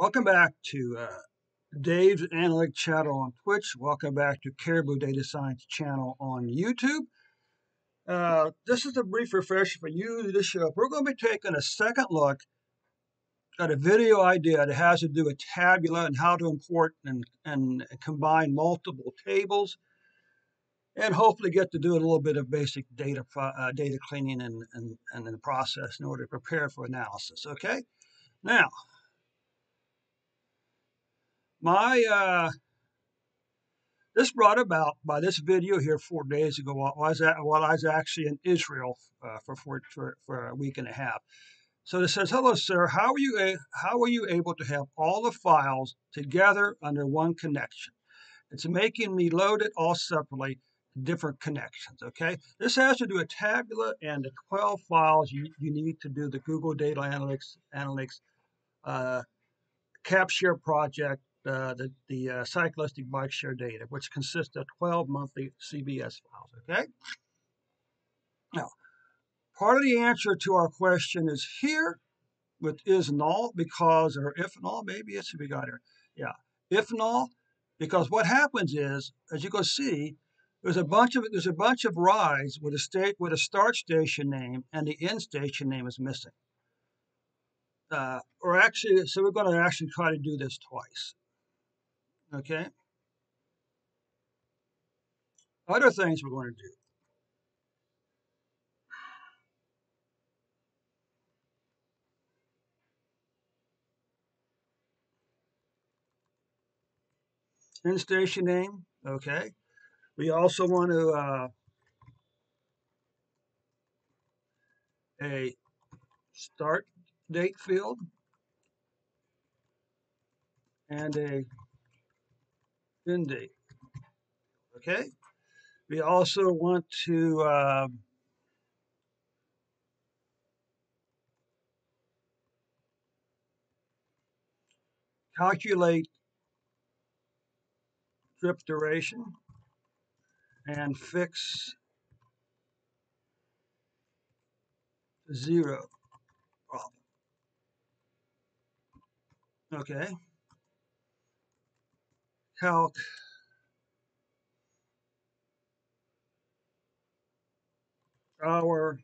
Welcome back to Dave's Analytic Channel on Twitch. Welcome back to Caribou Data Science Channel on YouTube. This is a brief refresher for you to the show. We're going to be taking a second look at a video idea that has to do with Tabula and how to import and combine multiple tables, and hopefully get to do a little bit of basic data cleaning and the process in order to prepare for analysis. Okay, now my this brought about by this video here 4 days ago while I was actually in Israel for a week and a half. So it says, "Hello, sir. How are you able to have all the files together under one connection? It's making me load it all separately, different connections." Okay, this has to do with Tabula and the 12 files you need to do the Google Data Analytics Share project, the Cyclistic Bike Share data, which consists of 12 monthly CBS files. Okay. Now, part of the answer to our question is here with is null because, or if null, maybe it's we got here. Yeah, if null, because what happens is, as you can see, there's a bunch of rides with a start station name and the end station name is missing. Or actually, so we're going to actually try to do this twice. Okay. Other things we're going to do. End station name. Okay. We also want to a start date field and a end date. Okay. We also want to calculate trip duration and fix 0 problem. Okay. Calc hour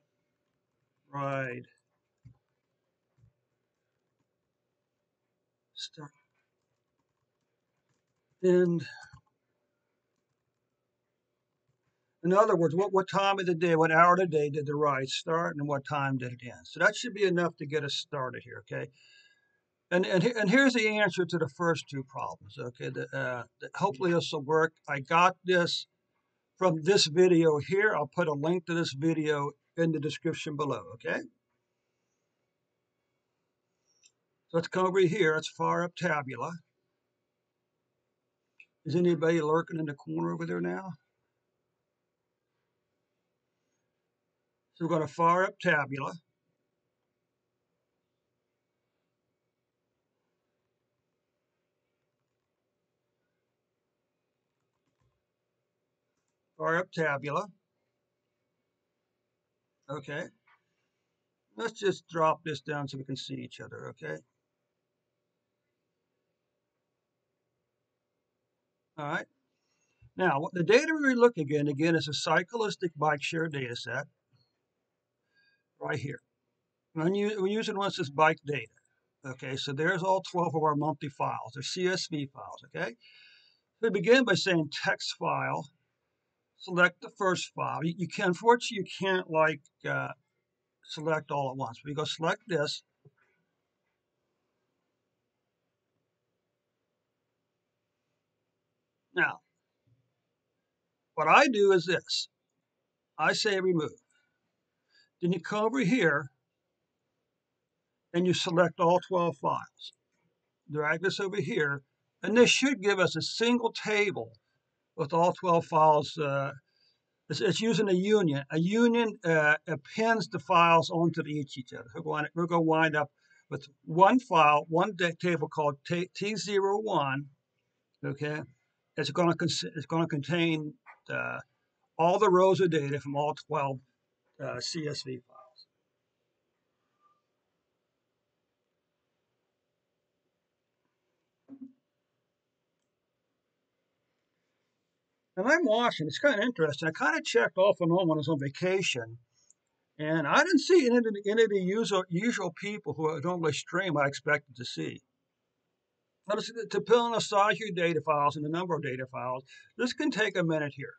ride start end. In other words, what time of the day, what hour of the day did the ride start and what time did it end? So that should be enough to get us started here, okay? And here's the answer to the first two problems, okay? Hopefully this will work. I got this from this video here. I'll put a link to this video in the description below, okay? So let's come over here. Let's fire up Tabula. Is anybody lurking in the corner over there now? So we're going to fire up Tabula. Fire up Tabula. Okay. Let's just drop this down so we can see each other, okay? All right. Now, the data we're looking at, again, is a cyclistic bike share data set right here. We're using one this bike data. Okay, so there's all 12 of our monthly files. They're CSV files, okay? We begin by saying text file, select the first file. You can, unfortunately, you can't like select all at once. We go select this. Now, what I do is this. I say remove. Then you come over here and you select all 12 files. Drag this over here, and this should give us a single table with all 12 files. It's using a union. A union appends the files onto each other. We're going to wind up with one file, one table called T01. Okay, it's going to contain all the rows of data from all 12 CSV files. And I'm watching. It's kind of interesting. I kind of checked off and on when I was on vacation, and I didn't see any of the usual people who normally stream I expected to see. Notice to put on the size of your data files and the number of data files, this can take a minute here.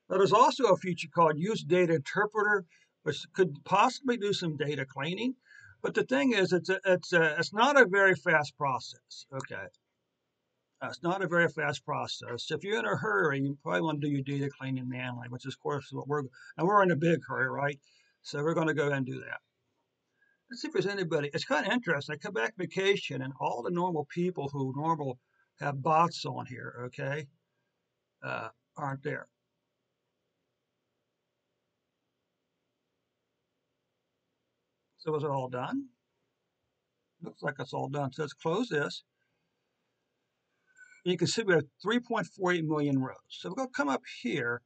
Now, there's also a feature called Use Data Interpreter, which could possibly do some data cleaning. But the thing is, it's not a very fast process. Okay, it's not a very fast process. If you're in a hurry, you probably want to do your data cleaning manually, which is, of course, what we're in a big hurry, right? So we're going to go ahead and do that. Let's see if there's anybody. It's kind of interesting. I come back vacation, and all the normal people who normal have bots on here, okay, aren't there. So is it all done? Looks like it's all done. So let's close this. And you can see we have 3.48 million rows. So we're going to come up here,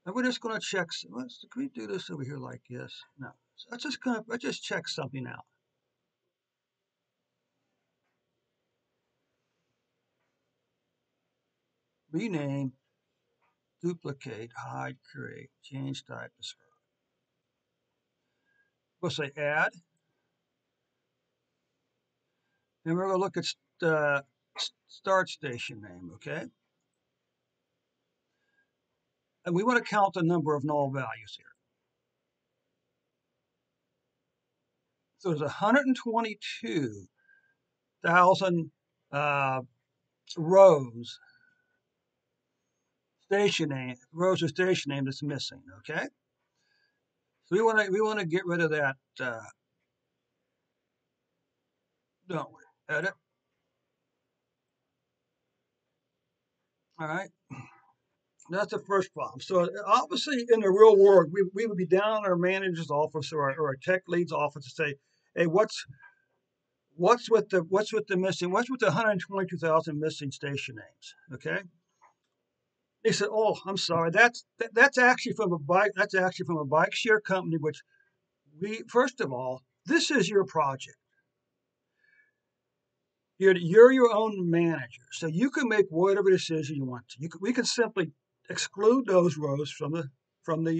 and we're just going to check. Can we do this over here like this? No. So let's just check something out. Rename, duplicate, hide, create, change type, describe. We'll say add, and we're going to look at the start station name, okay? And we want to count the number of null values here. So there's 122,000 rows rows of station name that's missing. Okay, so we want to get rid of that. Don't we? Edit. All right. That's the first problem. So obviously, in the real world, we would be down in our manager's office or our tech lead's office to say, "Hey, what's with the 122,000 missing station names?" Okay. They said, "Oh, I'm sorry. That's actually from a bike. That's actually from a bike share company. Which we first of all, this is your project. You're your own manager, so you can make whatever decision you want to. We can simply exclude those rows from the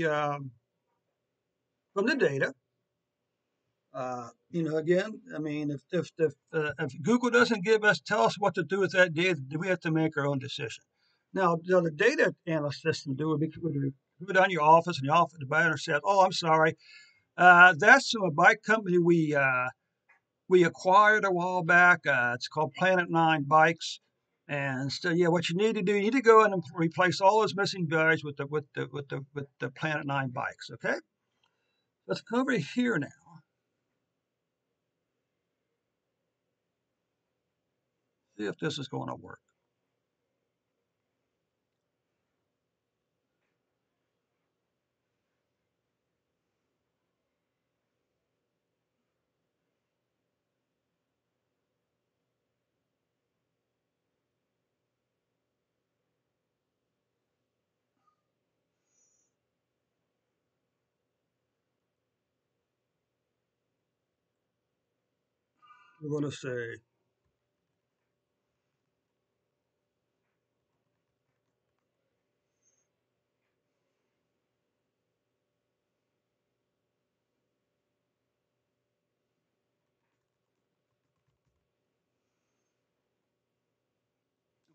um, from the data. Again, I mean, if Google doesn't tell us what to do with that data, we have to make our own decision. Now, the data analyst system would do it on your office, and the buyer says, "Oh, I'm sorry, that's from a bike company we acquired a while back. It's called Planet Nine Bikes." And so, yeah, what you need to do, you need to go in and replace all those missing values with the Planet Nine bikes. Okay, let's come over here now. See if this is going to work. We're going to say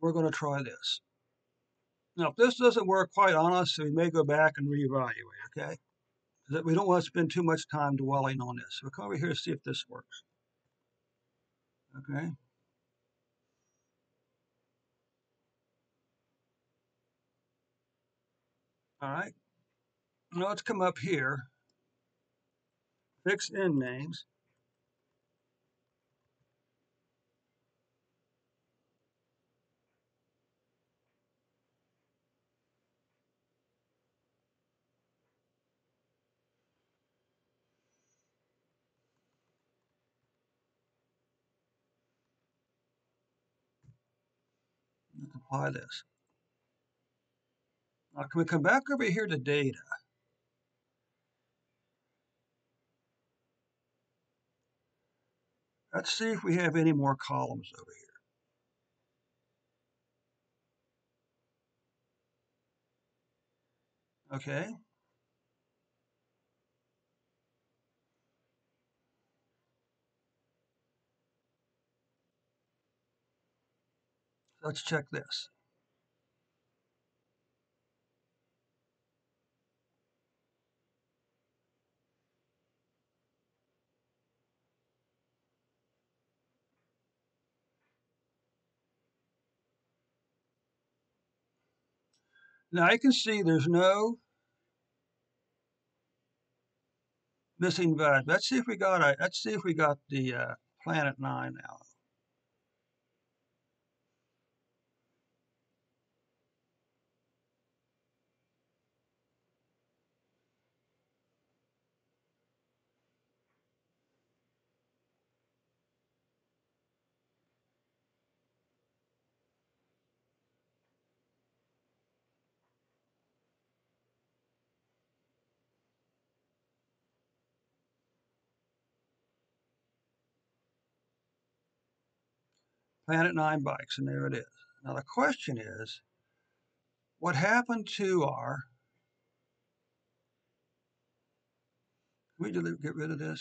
we're going to try this. Now, if this doesn't work, quite honestly, we may go back and reevaluate. Okay, we don't want to spend too much time dwelling on this. We'll come over here to see if this works. Okay. All right. Now let's come up here, fix end names. Let's apply this. Now, can we come back over here to data? Let's see if we have any more columns over here. Okay. Let's check this. Now you can see there's no missing value. Let's see if we got the Planet 9 now. Planet 9 bikes, and there it is. Now the question is, what happened to our, can we get rid of this?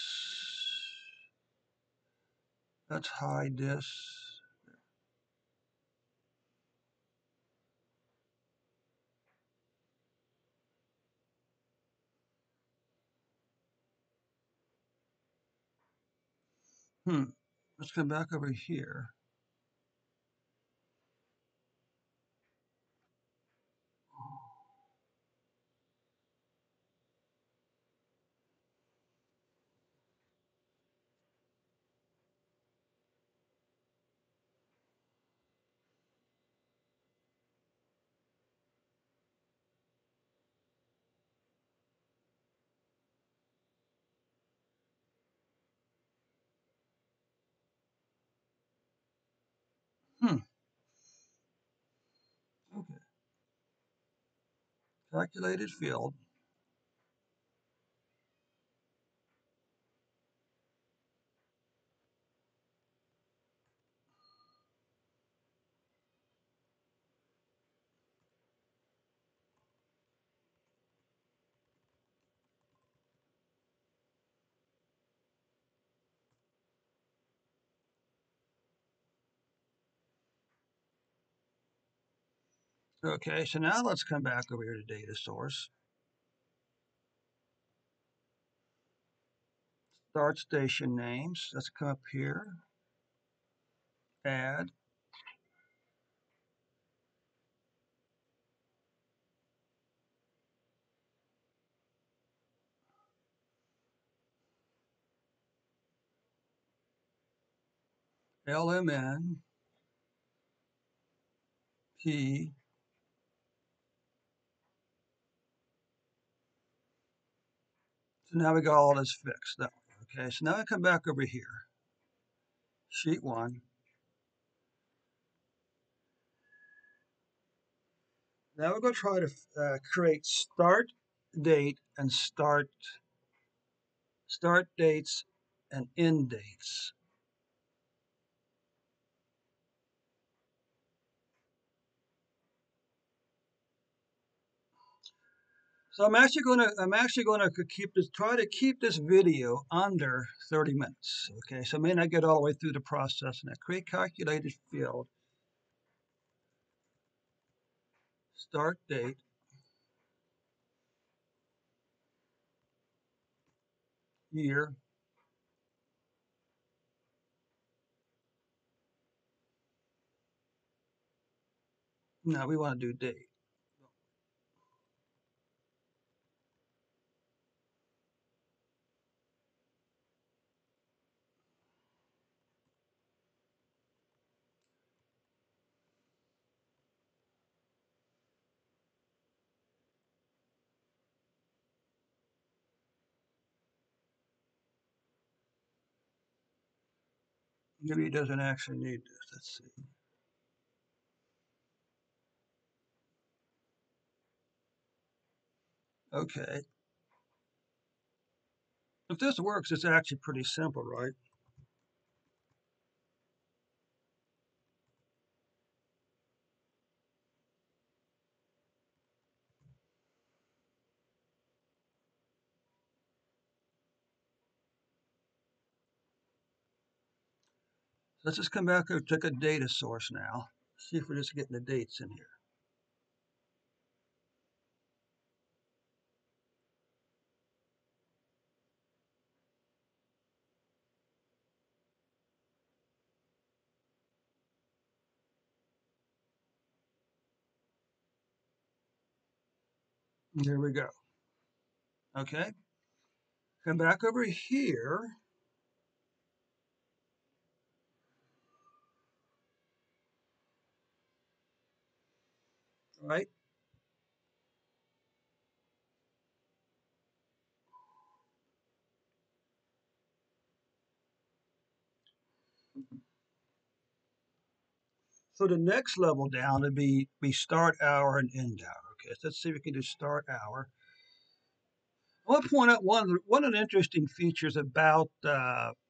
Let's hide this. Let's come back over here. Hmm. Okay. Calculated field. Okay, so now let's come back over here to data source. Start station names. Let's come up here. Add. LMN. P. So now we got all this fixed. Okay, so now I come back over here. Sheet 1. Now we're going to try to create start date and start dates and end dates. So I'm actually going to try to keep this video under 30 minutes. Okay, so I may not get all the way through the process. And I create calculated field, start date, year. No, we want to do date. Maybe it doesn't actually need this. Let's see. Okay. If this works, it's actually pretty simple, right? Let's just come back and check a data source now. See if we're just getting the dates in here. There we go. Okay. Come back over here. Right. So the next level down would be start hour and end hour. Okay, so let's see if we can do start hour. I want to point out one of the interesting features about Tableau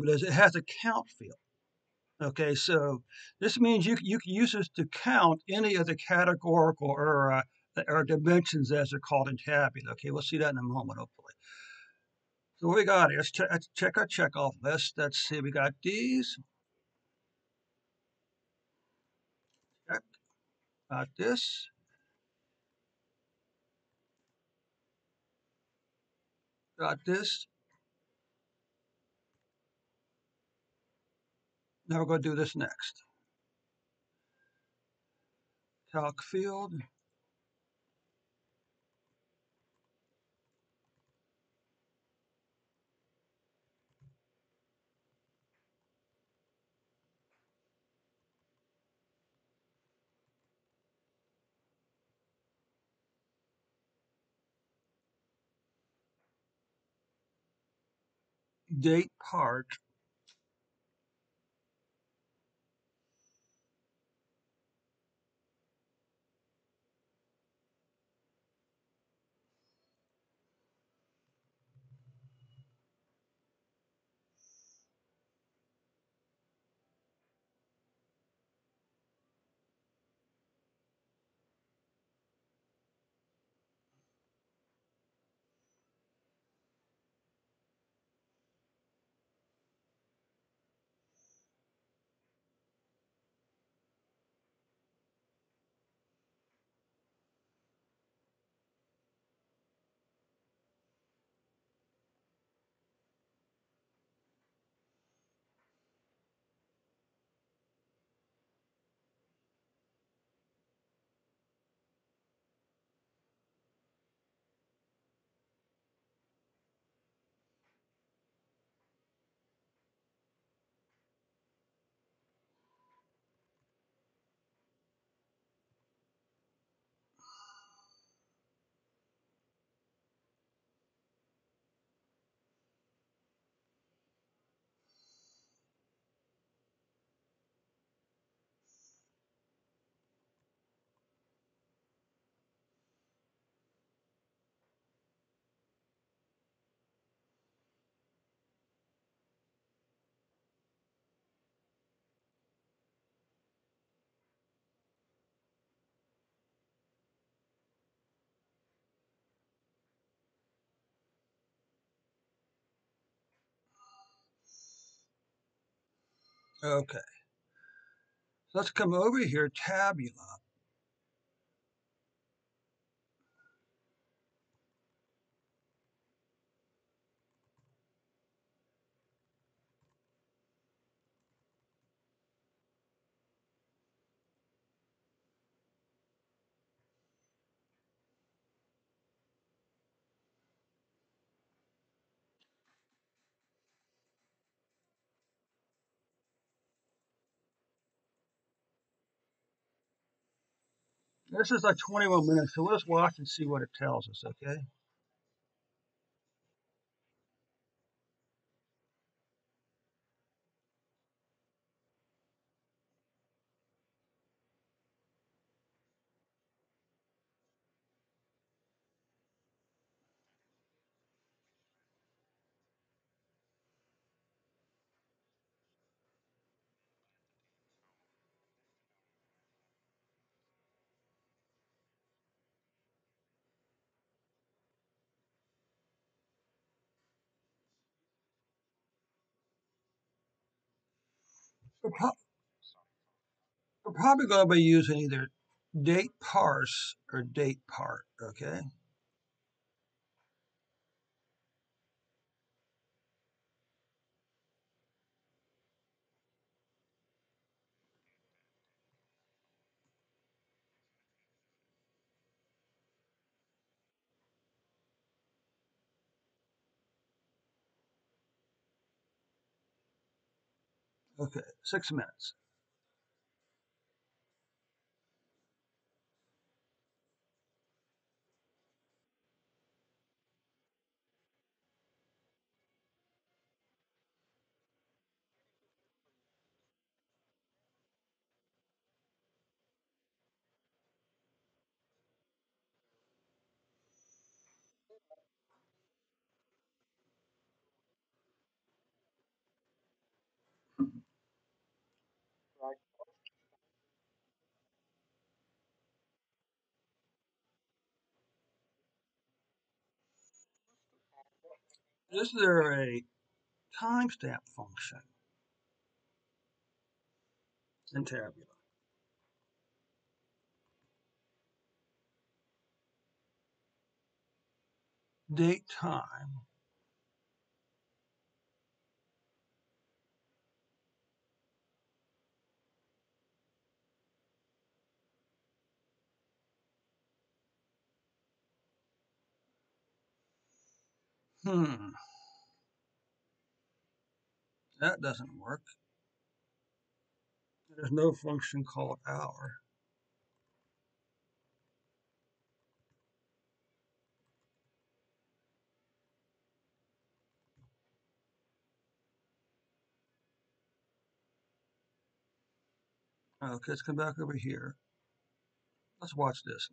is it has a count field. Okay, so this means you can use this to count any of the categorical or dimensions as they're called in Tableau. Okay, we'll see that in a moment, hopefully. So what we got here, let's check our checkoff list. Let's see, we got these. Check. Got this. Got this. Now we're going to do this next. Calc field. Date part. Okay. So let's come over here, Tabula. This is like 21 minutes, so let's watch and see what it tells us, okay? We're, we're probably going to be using either date parse or date part, okay? Okay, 6 minutes. Is there a timestamp function in Tabula? Date time. Hmm, that doesn't work. There's no function called hour. Okay, let's come back over here. Let's watch this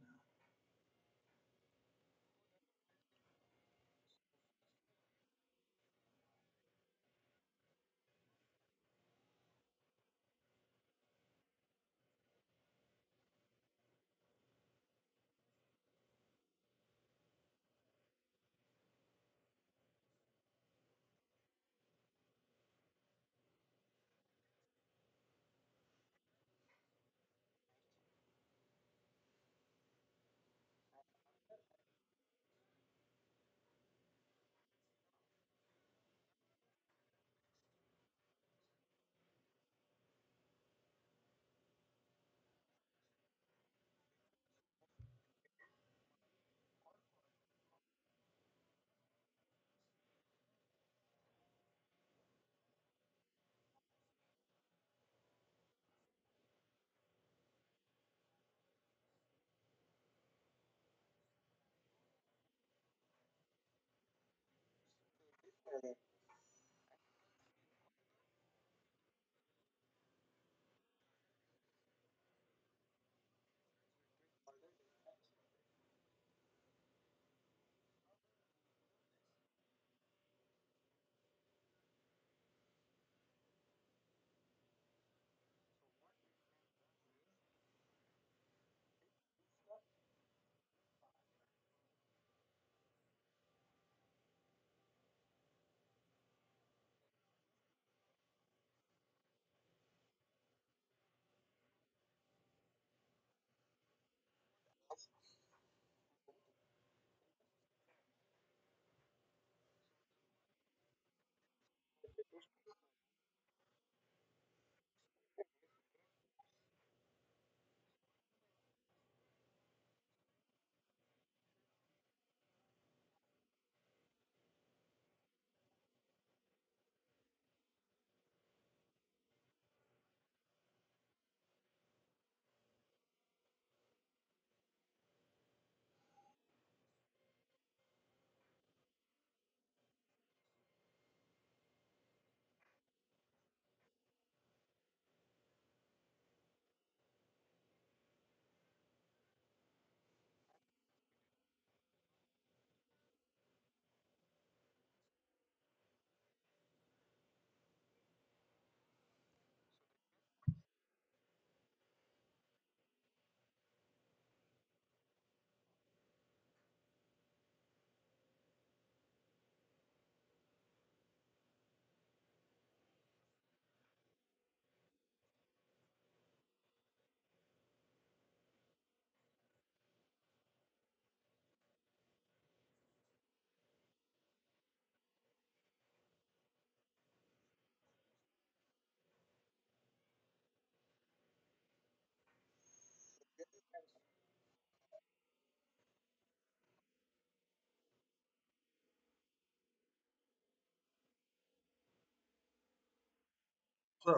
So,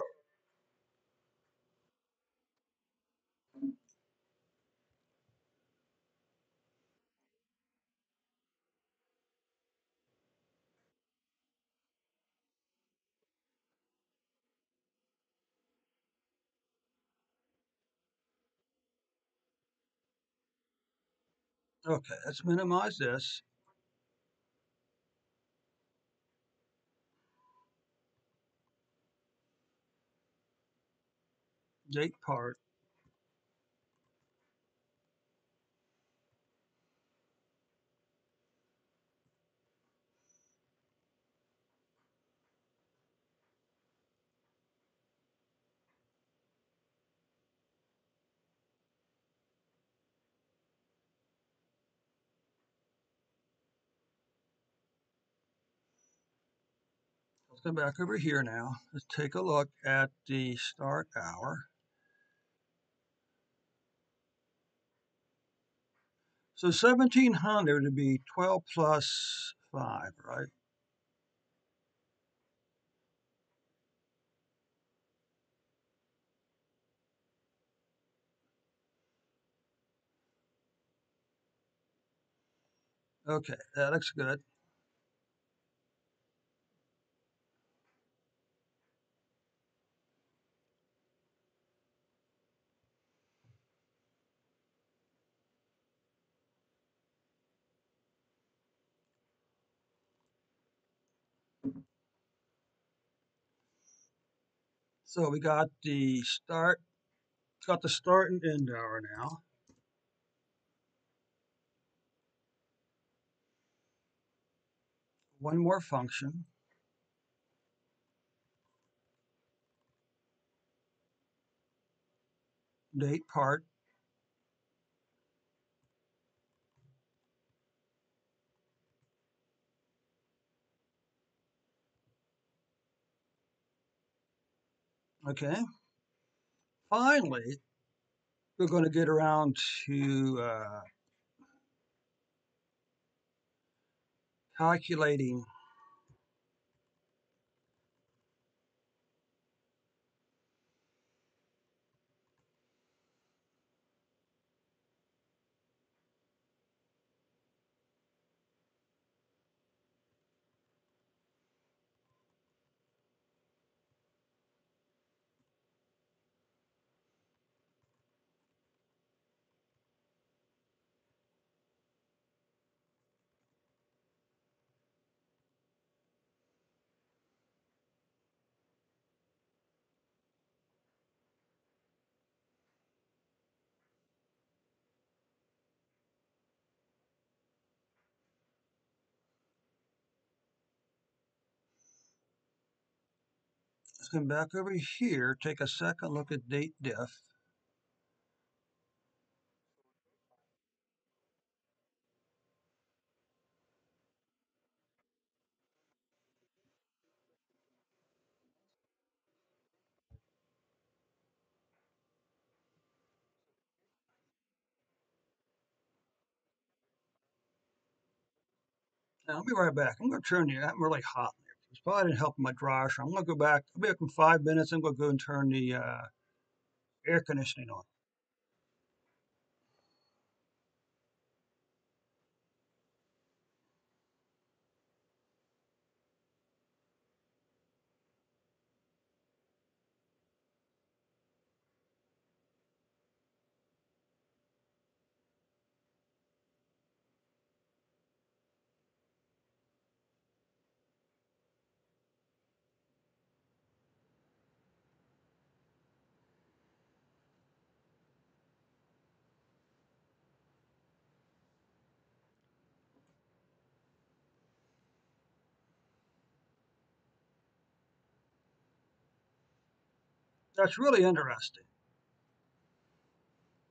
okay, let's minimize this. Date part. Let's go back over here now. Let's take a look at the start hour. So 1700 would be 12 plus 5, right? Okay, that looks good. So we got the start, got the start and end hour now. One more function, date part. Okay. Finally, we're going to get around to calculating. Let's come back over here, take a second look at date diff. Now, I'll be right back. I'm going to turn the, I'm really hot in here. It's probably didn't help my dryer, so I'm going to go back. I'll be back in 5 minutes. I'm going to go and turn the air conditioning on. That's really interesting.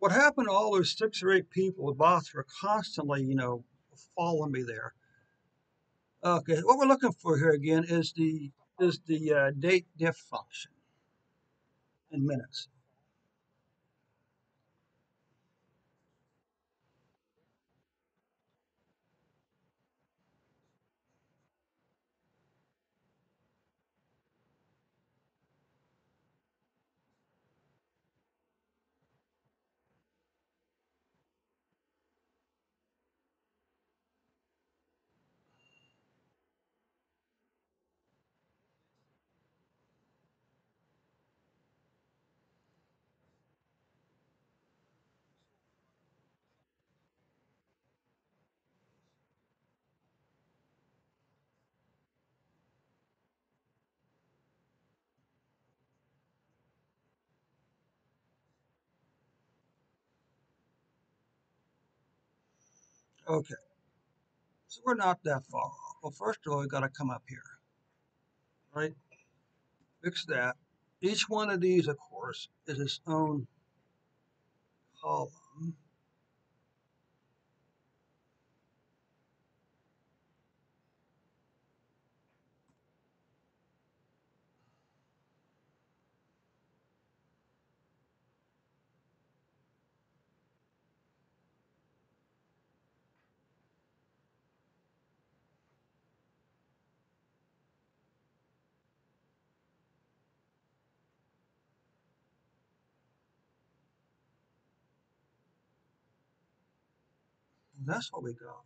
What happened to all those 6 or 8 people? The bots were constantly, following me there. Okay, what we're looking for here again is the date diff function in minutes. Okay, so we're not that far off. Well, first of all, we got to come up here, right? Fix that. Each one of these, of course, is its own column. That's what we got.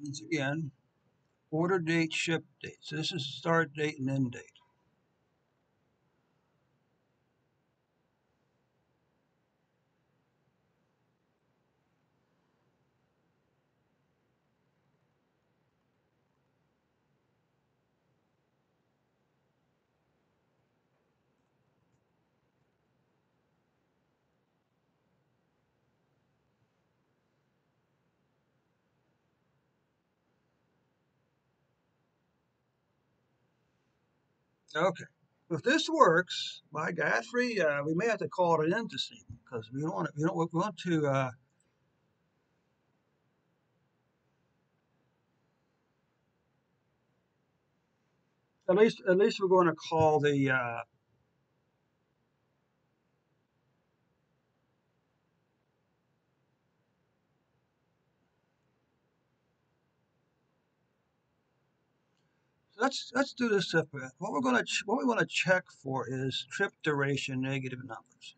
Once again, order date, ship date. So this is start date and end date. Okay. If this works, my God, we may have to call it an end this evening because we want to, at least we're going to call the, let's do this separate. What we want to check for is trip duration negative numbers.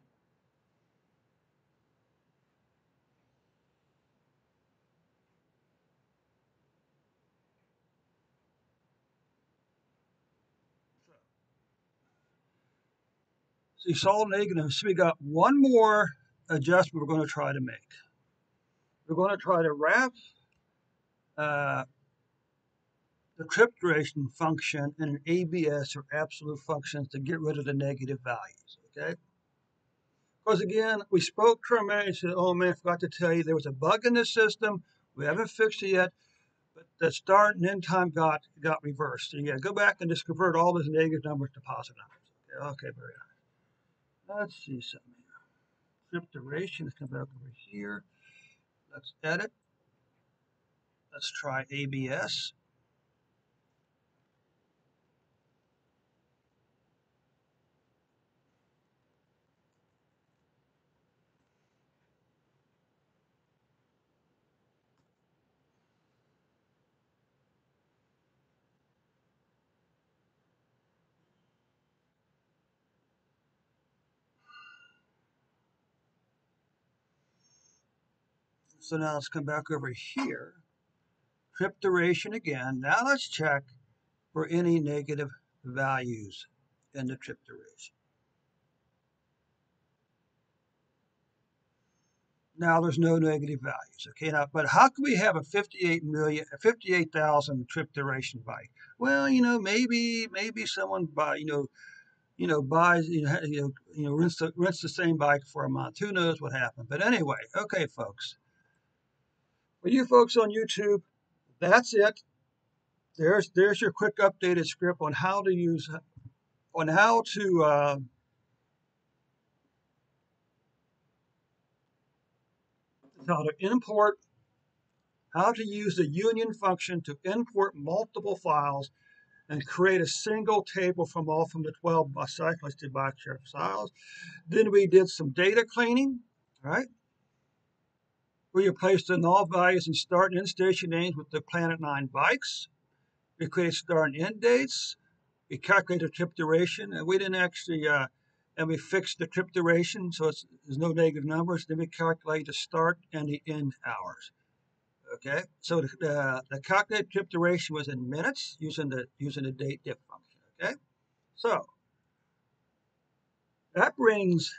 So you saw negative. So we got one more adjustment we're going to try to make. We're going to try to wrap uh, the trip duration function in an ABS or absolute functions to get rid of the negative values. Okay. Because again, we spoke to our manager and said, "Oh man, I forgot to tell you there was a bug in the system. We haven't fixed it yet, but the start and end time got reversed. So you got to go back and just convert all those negative numbers to positive numbers." Okay, okay, very nice. Let's see something here. Trip duration. Let's come back over here. Let's edit. Let's try ABS. So now let's come back over here. Trip duration again. Now let's check for any negative values in the trip duration. Now there's no negative values. Okay, now but how can we have a 58,000 trip duration bike? Well, maybe someone buys rents the same bike for a month. Who knows what happened? But anyway, okay, folks. For you folks on YouTube, that's it. There's your quick updated script on on how to import how to use the union function to import multiple files and create a single table from the 12 Cyclistic Bike Share files. Then we did some data cleaning, right? We replaced the null values and start and end station names with the Planet 9 bikes. We created start and end dates. we calculated the trip duration, and we didn't actually, and we fixed the trip duration, so there's no negative numbers. Then we calculate the start and the end hours. Okay, so the calculated trip duration was in minutes using the date diff function. Okay, so that brings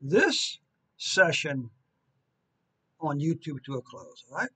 this session on YouTube to a close. All right.